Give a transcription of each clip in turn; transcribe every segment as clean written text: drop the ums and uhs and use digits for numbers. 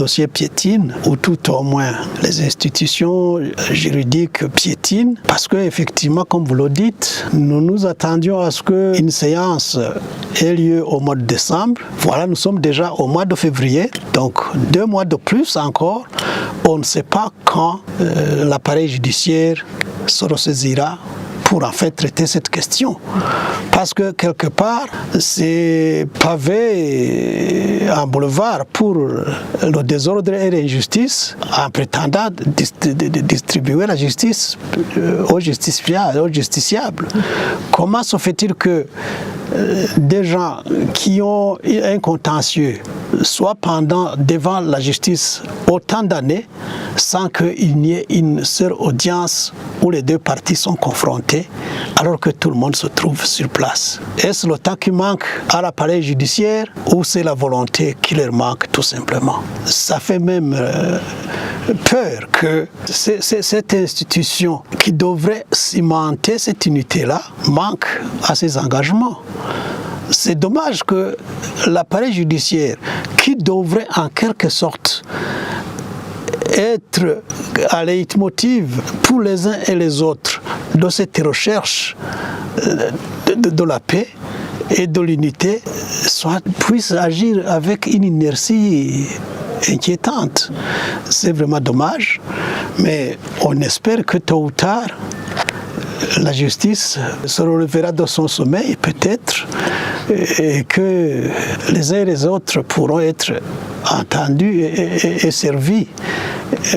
dossier piétine, ou tout au moins les institutions juridiques piétinent, parce qu'effectivement, comme vous le dites, nous nous attendions à ce qu'une séance ait lieu au mois de décembre. Voilà, nous sommes déjà au mois de février, donc 2 mois de plus encore. On ne sait pas quand l'appareil judiciaire se ressaisira pour en fait traiter cette question. Parce que quelque part, c'est pavé un boulevard pour le désordre et l'injustice en prétendant distribuer la justice aux justiciables. Comment se fait-il que des gens qui ont un contentieux soient pendant devant la justice autant d'années sans qu'il n'y ait une seule audience où les 2 parties sont confrontées alors que tout le monde se trouve sur place? Est-ce le temps qui manque à l'appareil judiciaire ou c'est la volonté qui leur manque tout simplement? Ça fait même peur que cette institution qui devrait cimenter cette unité-là manque à ses engagements. C'est dommage que l'appareil judiciaire, qui devrait en quelque sorte être à leitmotiv pour les uns et les autres de cette recherche de la paix et de l'unité, puisse agir avec une inertie inquiétante. C'est vraiment dommage, mais on espère que tôt ou tard, la justice se relèvera de son sommeil, peut-être, et que les uns et les autres pourront être entendus et servis.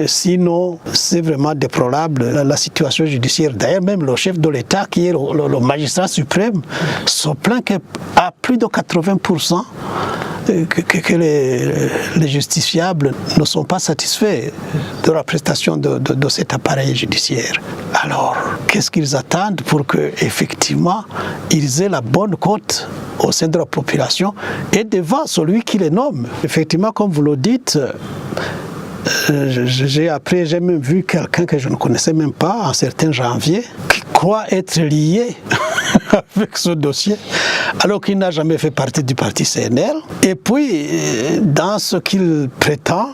Sinon, c'est vraiment déplorable la situation judiciaire. D'ailleurs, même le chef de l'État, qui est le magistrat suprême, se plaint qu'à plus de 80%, que les justiciables ne sont pas satisfaits de la prestation de cet appareil judiciaire. Alors, qu'est-ce qu'ils attendent pour qu'effectivement, ils aient la bonne cote au sein de la population et devant celui qui les nomme? Effectivement, comme vous le dites, j'ai même vu quelqu'un que je ne connaissais même pas, un certain Janvier, qui croit être lié avec ce dossier, alors qu'il n'a jamais fait partie du parti CNL. Et puis, dans ce qu'il prétend,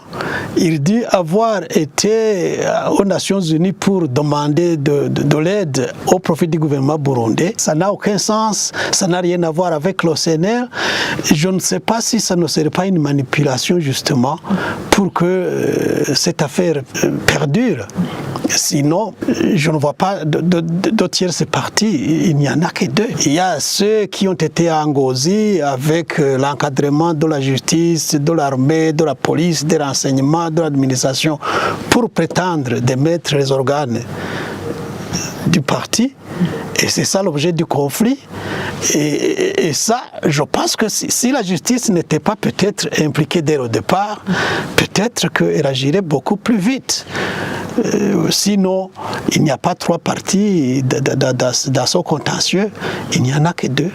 il dit avoir été aux Nations Unies pour demander de l'aide au profit du gouvernement burundais. Ça n'a aucun sens, ça n'a rien à voir avec le CNL. Je ne sais pas si ça ne serait pas une manipulation justement pour que cette affaire perdure. Sinon, je ne vois pas de tierces parties, il n'y en a que 2. Il y a ceux qui ont été à Ngozi avec l'encadrement de la justice, de l'armée, de la police, des renseignements, de l'administration, pour prétendre démettre les organes du parti. Et c'est ça l'objet du conflit. Et ça, je pense que si la justice n'était pas peut-être impliquée dès le départ, peut-être qu'elle agirait beaucoup plus vite. Sinon, il n'y a pas 3 parties dans ce contentieux, il n'y en a que 2.